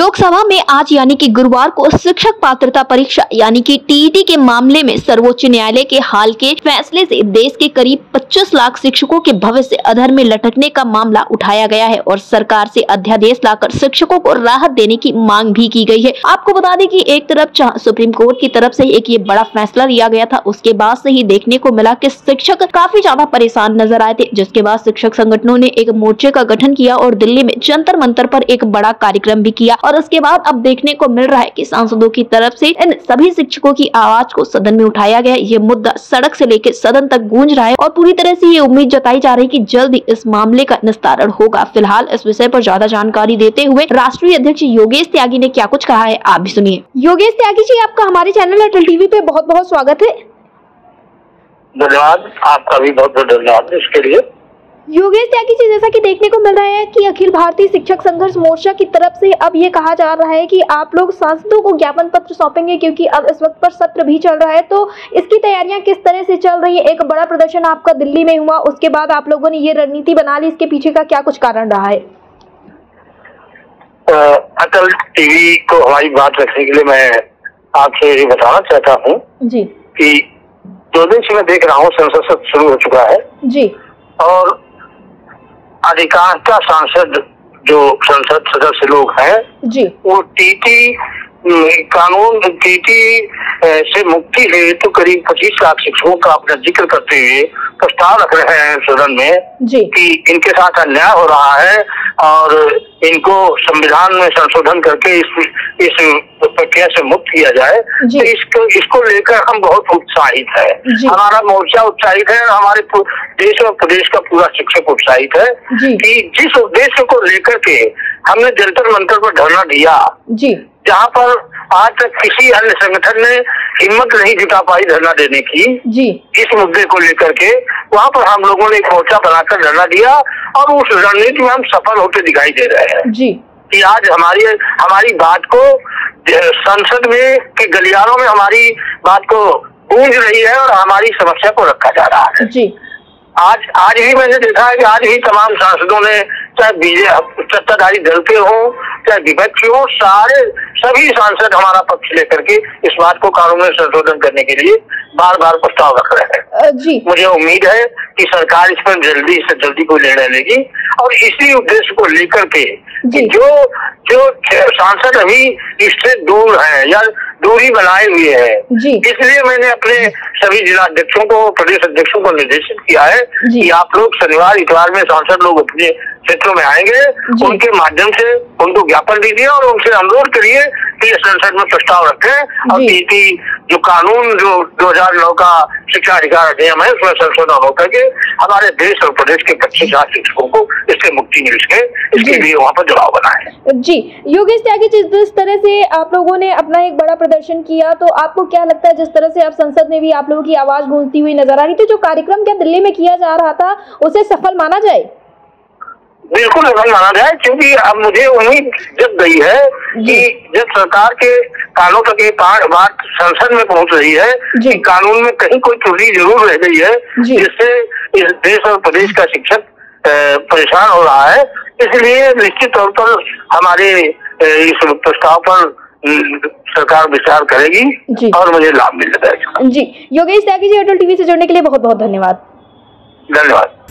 लोकसभा में आज यानी कि गुरुवार को शिक्षक पात्रता परीक्षा यानी कि टीईटी के मामले में सर्वोच्च न्यायालय के हाल के फैसले से देश के करीब 25 लाख शिक्षकों के भविष्य अधर में लटकने का मामला उठाया गया है और सरकार से अध्यादेश लाकर शिक्षकों को राहत देने की मांग भी की गई है। आपको बता दें कि एक तरफ सुप्रीम कोर्ट की तरफ से एक ये बड़ा फैसला लिया गया था, उसके बाद से ही देखने को मिला कि शिक्षक काफी ज्यादा परेशान नजर आए थे, जिसके बाद शिक्षक संगठनों ने एक मोर्चे का गठन किया और दिल्ली में जंतर मंतर पर एक बड़ा कार्यक्रम भी किया। और उसके बाद अब देखने को मिल रहा है कि सांसदों की तरफ से इन सभी शिक्षकों की आवाज को सदन में उठाया गया। ये मुद्दा सड़क से लेकर सदन तक गूंज रहा है और पूरी तरह से ये उम्मीद जताई जा रही है कि जल्द ही इस मामले का निस्तारण होगा। फिलहाल इस विषय पर ज्यादा जानकारी देते हुए राष्ट्रीय अध्यक्ष योगेश त्यागी ने क्या कुछ कहा है, आप भी सुनिए। योगेश त्यागी जी, आपका हमारे चैनल अटल टीवी पे बहुत बहुत स्वागत है। धन्यवाद, आपका भी बहुत बहुत धन्यवाद इसके लिए। योगेश त्यागी जी, जैसा कि देखने को मिल रहा है कि अखिल भारतीय शिक्षक संघर्ष मोर्चा की तरफ से अब ये कहा जा रहा है कि आप लोग सांसदों को ज्ञापन पत्र सौंपेंगे, क्योंकि अब इस वक्त पर सत्र भी चल रहा है। तो इसकी तैयारियां किस तरह से चल रही है? एक बड़ा प्रदर्शन आपका दिल्ली में हुआ, उसके बाद आप लोगों ने ये रणनीति बना ली, इसके पीछे का क्या कुछ कारण रहा है? अटल टीवी को हमारी बात रखने के लिए मैं आपसे ये बताना चाहता हूँ जी कि 2 दिन से मैं देख रहा हूँ संसद सत्र शुरू हो चुका है जी, और अधिकांशतः सांसद जो संसद सदस्य लोग हैं जी, वो टीटी कानून टीटी से मुक्ति हेतु करीब 25 लाख शिक्षकों का अपना जिक्र करते हुए प्रस्ताव रख रहे हैं सदन में जी कि इनके साथ अन्याय हो रहा है और इनको संविधान में संशोधन करके इस प्रक्रिया से मुक्त किया जाए। तो इसको लेकर हम बहुत उत्साहित है, हमारा मोर्चा उत्साहित है, हमारे देश और प्रदेश का पूरा शिक्षक उत्साहित है कि जिस उद्देश्य को लेकर के हमने जंतर मंतर पर धरना दिया, जहाँ पर आज तक किसी अन्य संगठन ने हिम्मत नहीं जुटा पाई धरना देने की इस मुद्दे को लेकर के, वहाँ पर हम लोगों ने एक मोर्चा बनाकर धरना दिया और उस रणनीति में हम सफल होते दिखाई दे रहे हैं कि आज हमारी बात को संसद में के गलियारों में हमारी बात को गूंज रही है और हमारी समस्या को रखा जा रहा है। आज ही मैंने देखा है कि आज ही तमाम सांसदों ने, चाहे बीजेपी सत्ताधारी दल के हों चाहे विपक्ष हो, सभी सांसद हमारा पक्ष लेकर के इस बात को कानून में संशोधन करने के लिए बार बार प्रस्ताव रख रहे हैं। मुझे उम्मीद है कि सरकार इस पर जल्दी से जल्दी कोई निर्णय लेगी और इसी उद्देश्य को लेकर के जो सांसद अभी इससे दूर हैं या दूरी बनाए हुए हैं, इसलिए मैंने अपने सभी जिला अध्यक्षों को, प्रदेश अध्यक्षों को निर्देशित किया है कि आप लोग शनिवार इतवार में सांसद लोग अपने क्षेत्रों में आएंगे, उनके माध्यम से उनको ज्ञापन दीजिए और उनसे अनुरोध करिए कि संसद में प्रस्ताव रखें और टीटी जो कानून जो 2009 का शिक्षा अधिकार अधिनियम है उसमें संशोधन होकर के हमारे देश और प्रदेश के 25 लाख शिक्षकों को इससे मुक्ति मिल सके, इसके लिए वहाँ पर दबाव बनाए। जी योगेश त्यागी जी, जिस तरह से आप लोगों ने अपना एक बड़ा प्रदर्शन किया, तो आपको क्या लगता है जिस तरह से अब संसद में भी आप लोगों की आवाज गूंजती हुई नजर आ रही थी, जो कार्यक्रम क्या दिल्ली में किया जा रहा था उसे सफल माना जाए? बिल्कुल सफल माना जाए, क्योंकि अब मुझे उम्मीद जब गई है कि जब सरकार के कानों तक ये बात संसद में पहुंच रही है कि कानून में कहीं कोई त्रुटि जरूर रह गई है जिससे इस देश और प्रदेश का शिक्षक परेशान हो रहा है, इसलिए निश्चित तौर पर हमारे इस प्रस्ताव पर सरकार विचार करेगी और मुझे लाभ मिल जाएगा। जी योगेश त्यागी जी, अटल टीवी से जुड़ने के लिए बहुत बहुत धन्यवाद। धन्यवाद।